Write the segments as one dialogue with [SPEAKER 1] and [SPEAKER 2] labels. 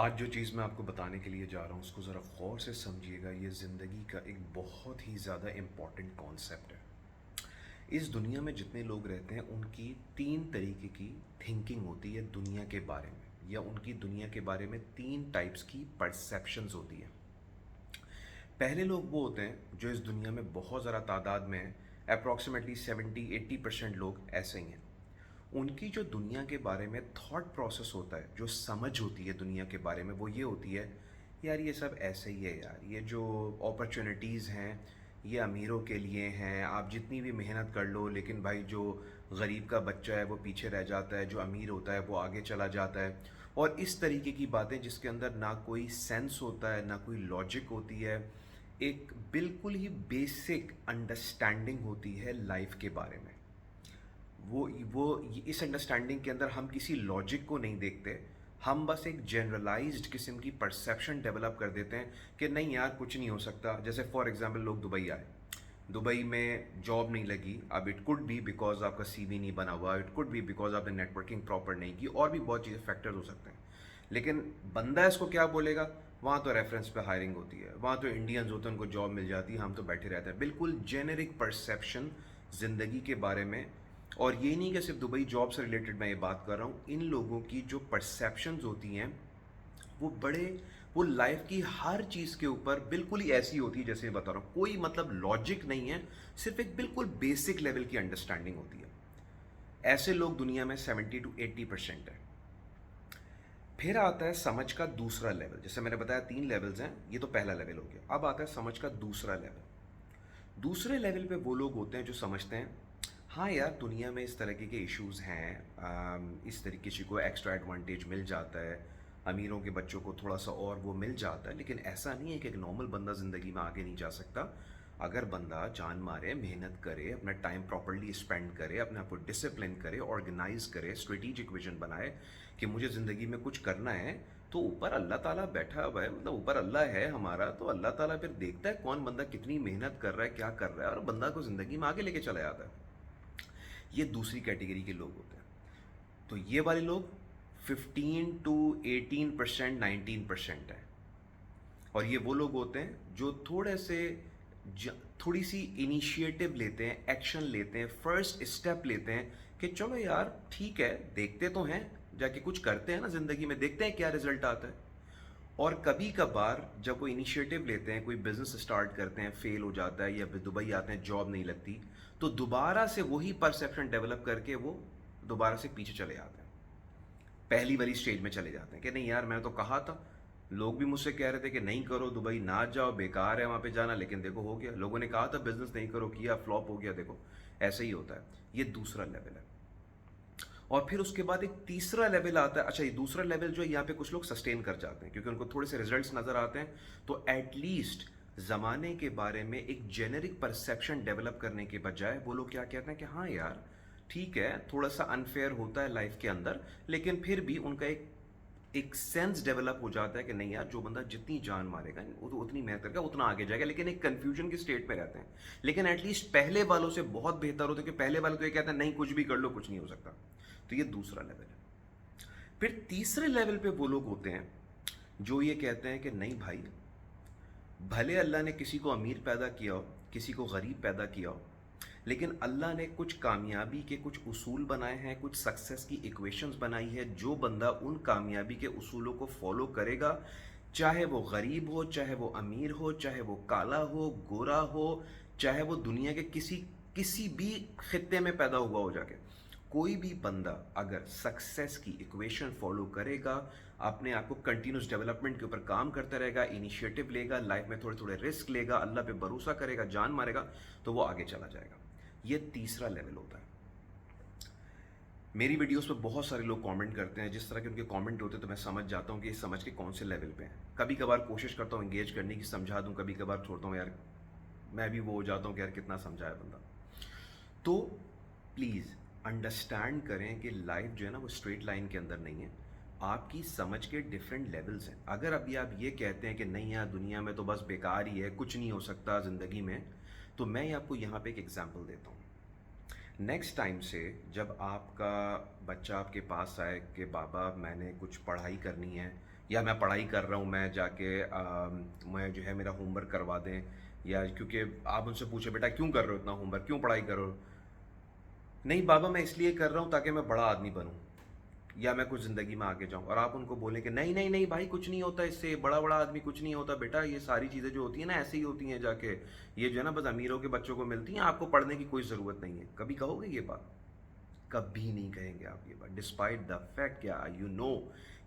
[SPEAKER 1] آج جو چیز میں آپ کو بتانے کے لیے جا رہا ہوں اس کو ذرا غور سے سمجھیے گا. یہ زندگی کا ایک بہت ہی زیادہ امپورٹنٹ کانسیپٹ ہے. اس دنیا میں جتنے لوگ رہتے ہیں ان کی تین طریقے کی تھنکنگ ہوتی ہے دنیا کے بارے میں, یا ان کی دنیا کے بارے میں تین ٹائپس کی پرسیپشنز ہوتی ہیں. پہلے لوگ وہ ہوتے ہیں جو اس دنیا میں بہت ذرا تعداد میں ہیں, اپروکسیمیٹلی 70-80% لوگ ایسے ہی ہیں. ان کی جو دنیا کے بارے میں تھاٹ پروسیس ہوتا ہے, جو سمجھ ہوتی ہے دنیا کے بارے میں, وہ یہ ہوتی ہے یار یہ سب ایسے ہی ہے یار, یہ جو اپرچونیٹیز ہیں یہ امیروں کے لیے ہیں, آپ جتنی بھی محنت کر لو لیکن بھائی جو غریب کا بچہ ہے وہ پیچھے رہ جاتا ہے, جو امیر ہوتا ہے وہ آگے چلا جاتا ہے. اور اس طریقے کی باتیں جس کے اندر نہ کوئی سینس ہوتا ہے نہ کوئی لاجک ہوتی ہے, ایک بالکل ہی بیسک انڈرسٹینڈنگ ہوتی ہے لائف کے بارے میں. وہ اس انڈرسٹینڈنگ کے اندر ہم کسی لاجک کو نہیں دیکھتے, ہم بس ایک جنرلائزڈ قسم کی پرسیپشن ڈیولپ کر دیتے ہیں کہ نہیں یار کچھ نہیں ہو سکتا. جیسے فار ایگزامپل لوگ دبئی آئے, دبئی میں جاب نہیں لگی. اب اٹ کوڈ بی بیکاز آپ کا سی وی نہیں بنا ہوا, اٹ کوڈ بی بیکاز آپ نے نیٹ ورکنگ پراپر نہیں کی, اور بھی بہت چیزیں فیکٹرز ہو سکتے ہیں. لیکن بندہ اس کو کیا بولے گا, وہاں تو ریفرنس پہ ہائرنگ ہوتی ہے, وہاں تو انڈینز ہوتے ہیں ان کو جاب مل جاتی ہے, ہم تو بیٹھے رہتے ہیں. بالکل جینرک پرسیپشن زندگی کے بارے میں. اور یہ نہیں کہ صرف دبئی جاب سے ریلیٹڈ میں یہ بات کر رہا ہوں, ان لوگوں کی جو پرسیپشنز ہوتی ہیں وہ لائف کی ہر چیز کے اوپر بالکل ہی ایسی ہوتی ہے جیسے میں بتا رہا ہوں. کوئی مطلب لاجک نہیں ہے, صرف ایک بالکل بیسک لیول کی انڈرسٹینڈنگ ہوتی ہے. ایسے لوگ دنیا میں 70-80% ہیں. پھر آتا ہے سمجھ کا دوسرا لیول. جیسے میں نے بتایا 3 لیولز ہیں, یہ تو پہلا لیول ہو گیا. اب آتا ہے سمجھ کا دوسرا لیول. دوسرے لیول پہ وہ لوگ ہوتے ہیں جو سمجھتے ہیں ہاں یار دنیا میں اس طرح کے ایشوز ہیں, اس طریقے کسی کو ایکسٹرا ایڈوانٹیج مل جاتا ہے, امیروں کے بچوں کو تھوڑا سا اور وہ مل جاتا ہے, لیکن ایسا نہیں ہے کہ ایک نارمل بندہ زندگی میں آگے نہیں جا سکتا. اگر بندہ جان مارے, محنت کرے, اپنا ٹائم پراپرلی اسپینڈ کرے, اپنے آپ کو ڈسپلن کرے, آرگنائز کرے, اسٹریٹجک ویژن بنائے کہ مجھے زندگی میں کچھ کرنا ہے, تو اوپر اللہ تعالیٰ بیٹھا ہوا ہے, مطلب اوپر اللہ ہے ہمارا, تو اللہ تعالیٰ پھر دیکھتا ہے کون بندہ کتنی محنت کر رہا ہے, کیا کر رہا ہے, اور بندہ کو زندگی میں آگے لے کے چلا جاتا ہے. یہ دوسری کیٹیگری کے لوگ ہوتے ہیں. تو یہ والے لوگ 15-18%, 19% ہیں. اور یہ وہ لوگ ہوتے ہیں جو تھوڑی سی انیشیٹو لیتے ہیں, ایکشن لیتے ہیں, فرسٹ اسٹیپ لیتے ہیں کہ چلو یار ٹھیک ہے, دیکھتے تو ہیں, جا کے کچھ کرتے ہیں نا زندگی میں, دیکھتے ہیں کیا رزلٹ آتا ہے. اور کبھی کبھار جب وہ انیشیٹو لیتے ہیں, کوئی بزنس اسٹارٹ کرتے ہیں, فیل ہو جاتا ہے, یا پھر دبئی آتے ہیں جاب نہیں لگتی, تو دوبارہ سے وہی پرسیپشن ڈیولپ کر کے وہ دوبارہ سے پیچھے چلے جاتے ہیں, پہلی والی اسٹیج میں چلے جاتے ہیں کہ نہیں یار میں نے تو کہا تھا, لوگ بھی مجھ سے کہہ رہے تھے کہ نہیں کرو, دبئی نہ جاؤ, بیکار ہے وہاں پہ جانا, لیکن دیکھو ہو گیا. لوگوں نے کہا تھا بزنس نہیں کرو, کیا, فلاپ ہو گیا, دیکھو ایسے ہی ہوتا ہے. یہ دوسرا لیول ہے. اور پھر اس کے بعد ایک تیسرا لیول آتا ہے. اچھا یہ دوسرا لیول جو ہے یہاں پہ کچھ لوگ سسٹین کر جاتے ہیں کیونکہ ان کو تھوڑے سے ریزلٹس نظر آتے ہیں, تو ایٹ لیسٹ زمانے کے بارے میں ایک جینرک پرسیپشن ڈیولپ کرنے کے بجائے وہ لوگ کیا کہتے ہیں کہ ہاں یار ٹھیک ہے, تھوڑا سا انفیئر ہوتا ہے لائف کے اندر, لیکن پھر بھی ان کا ایک سینس ڈیولپ ہو جاتا ہے کہ نہیں یار جو بندہ جتنی جان مارے گا وہ تو اتنی محنت کرے گا اتنا آگے جائے گا. لیکن ایک کنفیوژن کی اسٹیٹ پہ رہتے ہیں, لیکن ایٹ لیسٹ پہلے والوں سے بہت بہتر ہوتا ہے کہ پہلے والے تو یہ کہتے ہیں نہیں کچھ بھی کر لو کچھ نہیں ہو سکتا. تو یہ دوسرا لیول ہے. پھر تیسرے لیول پہ وہ لوگ ہوتے ہیں جو یہ کہتے ہیں کہ نہیں بھائی, بھلے اللہ نے کسی کو امیر پیدا کیا ہو, کسی کو غریب پیدا کیا ہو, لیکن اللہ نے کچھ کامیابی کے کچھ اصول بنائے ہیں, کچھ سکسیس کی ایکویشنز بنائی ہے. جو بندہ ان کامیابی کے اصولوں کو فالو کرے گا, چاہے وہ غریب ہو, چاہے وہ امیر ہو, چاہے وہ کالا ہو, گورا ہو, چاہے وہ دنیا کے کسی بھی خطے میں پیدا ہوا ہو, جا کے کوئی بھی بندہ اگر سکسیس کی ایکویشن فالو کرے گا, اپنے آپ کو کنٹینیوس ڈیولپمنٹ کے اوپر کام کرتا رہے گا, انیشیٹو لے گا, لائف میں تھوڑے تھوڑے رسک لے گا, اللہ پہ بھروسہ کرے گا, جان مارے گا, تو وہ آگے چلا جائے گا. یہ تیسرا لیول ہوتا ہے. میری ویڈیوز پہ بہت سارے لوگ کامنٹ کرتے ہیں, جس طرح کے ان کے کامنٹ ہوتے ہیں تو میں سمجھ جاتا ہوں کہ یہ سمجھ کے کون سے لیول پہ ہیں. کبھی کبھار کوشش کرتا ہوں انگیج کرنے کی, سمجھا دوں, کبھی کبھار چھوڑتا ہوں, یار میں بھی وہ ہو جاتا ہوں کہ یار کتنا سمجھایا بندہ. تو پلیز انڈرسٹینڈ کریں کہ لائف جو ہے نا وہ اسٹریٹ لائن کے اندر نہیں ہے, آپ کی سمجھ کے ڈفرینٹ لیولز ہیں. اگر ابھی آپ یہ کہتے ہیں کہ نہیں یار دنیا میں تو بس بیکار ہی ہے, کچھ نہیں ہو سکتا زندگی میں, تو میں آپ کو یہاں پہ ایک ایگزامپل دیتا ہوں. نیکسٹ ٹائم سے جب آپ کا بچہ آپ کے پاس آئے کہ بابا میں نے کچھ پڑھائی کرنی ہے، یا میں پڑھائی کر رہا ہوں، میں جا کے میں جو ہے میرا ہوم ورک کروا دیں، یا کیونکہ آپ ان سے پوچھے بیٹا کیوں کر رہے ہو اتنا ہوم ورک، کیوں پڑھائی کر رہے ہو؟ نہیں بابا میں اس لیے کر رہا ہوں تاکہ میں بڑا آدمی بنوں یا میں کچھ زندگی میں آگے جاؤں، اور آپ ان کو بولیں کہ نہیں نہیں نہیں بھائی کچھ نہیں ہوتا اس سے، بڑا بڑا آدمی کچھ نہیں ہوتا بیٹا، یہ ساری چیزیں جو ہوتی ہیں نا ایسے ہی ہوتی ہیں، جا کے یہ جو ہے نا بس امیروں کے بچوں کو ملتی ہیں، آپ کو پڑھنے کی کوئی ضرورت نہیں ہے. کبھی کہو گے یہ بات؟ کبھی نہیں کہیں گے آپ یہ بات، ڈسپائٹ دا فیکٹ کیا یو نو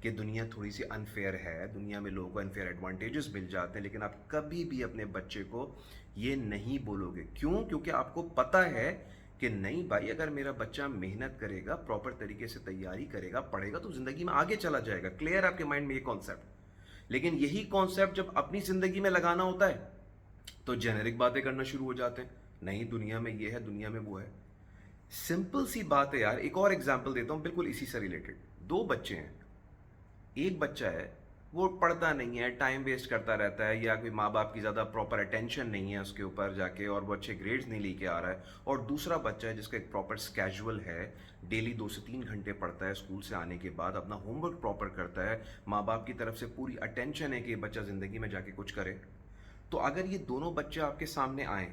[SPEAKER 1] کہ دنیا تھوڑی سی انفیئر ہے، دنیا میں لوگوں کو انفیئر ایڈوانٹیجز مل جاتے ہیں، لیکن آپ کبھی بھی اپنے بچے کو یہ نہیں بولو گے. کیوں؟ کیونکہ آپ کو پتہ ہے کہ نہیں بھائی اگر میرا بچہ محنت کرے گا، پراپر طریقے سے تیاری کرے گا، پڑھے گا، تو زندگی میں آگے چلا جائے گا. کلیئر آپ کے مائنڈ میں یہ کانسیپٹ؟ لیکن یہی کانسیپٹ جب اپنی زندگی میں لگانا ہوتا ہے تو جنرک باتیں کرنا شروع ہو جاتے ہیں، نہیں دنیا میں یہ ہے، دنیا میں وہ ہے. سمپل سی بات ہے یار، ایک اور ایگزامپل دیتا ہوں بالکل اسی سے ریلیٹڈ. دو بچے ہیں، ایک بچہ ہے وہ پڑھتا نہیں ہے، ٹائم ویسٹ کرتا رہتا ہے، یا کوئی ماں باپ کی زیادہ پراپر اٹینشن نہیں ہے اس کے اوپر جا کے، اور وہ اچھے گریڈز نہیں لے کے آ رہا ہے. اور دوسرا بچہ ہے جس کا ایک پراپر اسکیجول ہے، ڈیلی 2 سے 3 گھنٹے پڑھتا ہے، اسکول سے آنے کے بعد اپنا ہوم ورک پراپر کرتا ہے، ماں باپ کی طرف سے پوری اٹینشن ہے کہ یہ بچہ زندگی میں جا کے کچھ کرے. تو اگر یہ دونوں بچے آپ کے سامنے آئیں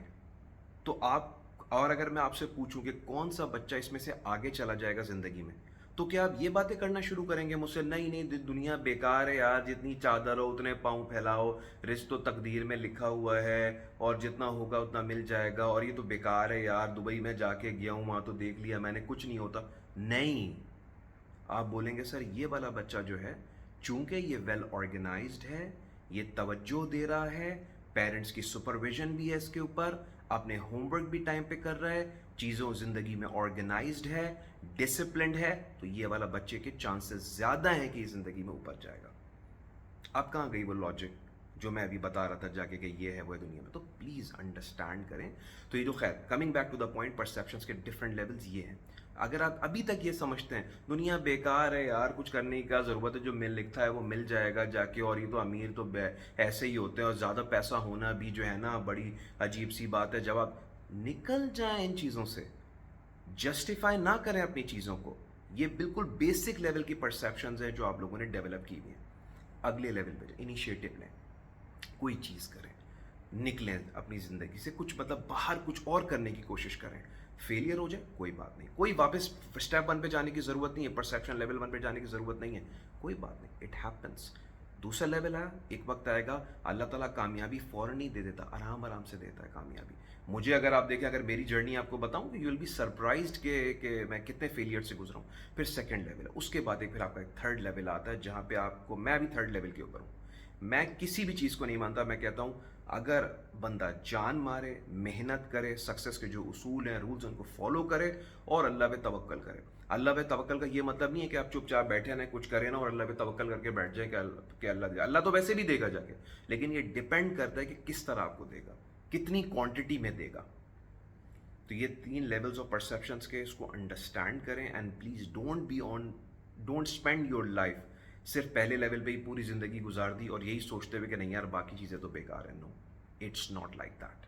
[SPEAKER 1] تو آپ، اور اگر میں آپ سے پوچھوں کہ کون سا بچہ اس میں سے آگے چلا جائے گا زندگی میں، تو کیا آپ یہ باتیں کرنا شروع کریں گے مجھ سے؟ نہیں نہیں دنیا بیکار ہے یار، جتنی چادر ہو اتنے پاؤں پھیلاؤ، رزق تو تقدیر میں لکھا ہوا ہے، اور جتنا ہوگا اتنا مل جائے گا، اور یہ تو بیکار ہے یار، دبئی میں جا کے گیا ہوں وہاں تو دیکھ لیا میں نے کچھ نہیں ہوتا. نہیں، آپ بولیں گے سر یہ والا بچہ جو ہے چونکہ یہ ویل آرگنائزڈ ہے، یہ توجہ دے رہا ہے، پیرنٹس کی سپرویژن بھی ہے اس کے اوپر، اپنے ہوم ورک بھی ٹائم پہ کر رہا ہے، چیزوں زندگی میں آرگنائزڈ ہے، ڈسپلنڈ ہے، تو یہ والا بچے کے چانسز زیادہ ہیں کہ یہ زندگی میں اوپر جائے گا. اب کہاں گئی وہ لاجک جو میں ابھی بتا رہا تھا جا کے کہ یہ ہے وہ ہے دنیا میں؟ تو پلیز انڈرسٹینڈ کریں. تو یہ جو خیر coming back to the point, perceptions کے ڈفرینٹ لیولز یہ ہیں. اگر آپ ابھی تک یہ سمجھتے ہیں دنیا بیکار ہے یار، کچھ کرنے کا ضرورت ہے، جو مل لکھتا ہے وہ مل جائے گا جا کے، اور یہ تو امیر تو ایسے ہی ہوتے ہیں، اور زیادہ پیسہ ہونا بھی جو ہے نا بڑی عجیب سی بات ہے. جب آپ نکل جائیں ان چیزوں سے، جسٹیفائی نہ کریں اپنی چیزوں کو، یہ بالکل بیسک لیول کی پرسیپشنز ہیں جو آپ لوگوں نے ڈیولپ کی ہوئی ہیں. اگلے لیول پہ انیشیٹو لیں، کوئی چیز کریں، نکلیں اپنی زندگی سے، کچھ مطلب باہر کچھ اور کرنے کی کوشش کریں. فیلئر ہو جائے کوئی بات نہیں، کوئی واپس اسٹیپ 1 پہ جانے کی ضرورت نہیں ہے، پرسیپشن لیول 1 پہ جانے کی ضرورت نہیں ہے، کوئی بات نہیں، اٹ ہیپنس. دوسرا لیول ہے، ایک وقت آئے گا اللہ تعالیٰ کامیابی فوراً نہیں دے دیتا، آرام آرام سے دیتا ہے کامیابی. مجھے اگر آپ دیکھیں، اگر میری جرنی آپ کو بتاؤں تو یو ول بی سرپرائزڈ کہ میں کتنے فیلئر سے گزرا ہوں. پھر سیکنڈ لیول ہے، اس کے بعد ایک پھر آپ کا ایک تھرڈ لیول آتا ہے جہاں پہ آپ کو، میں ابھی تھرڈ لیول کے اوپر ہوں. میں کسی بھی چیز کو نہیں مانتا، میں کہتا ہوں اگر بندہ جان مارے، محنت کرے، سکسیس کے جو اصول ہیں، رولز ان کو فالو کرے، اور اللہ پہ توکل کرے. اللہ پہ توکل کا یہ مطلب نہیں ہے کہ آپ چپ چاپ بیٹھے نہ کچھ کریں نا اور اللہ پہ توکل کر کے بیٹھ جائیں کہ اللہ دے. اللہ تو ویسے بھی دے گا جا کے، لیکن یہ ڈپینڈ کرتا ہے کہ کس طرح آپ کو دے گا، کتنی کوانٹٹی میں دے گا. تو یہ 3 لیولز آف پرسیپشنس کے، اس کو انڈرسٹینڈ کریں، and please don't spend your life صرف پہلے لیول پہ ہی پوری زندگی گزار دی اور یہی سوچتے ہوئے کہ نہیں یار باقی چیزیں تو بیکار ہیں. نو، اٹس ناٹ لائک دیٹ.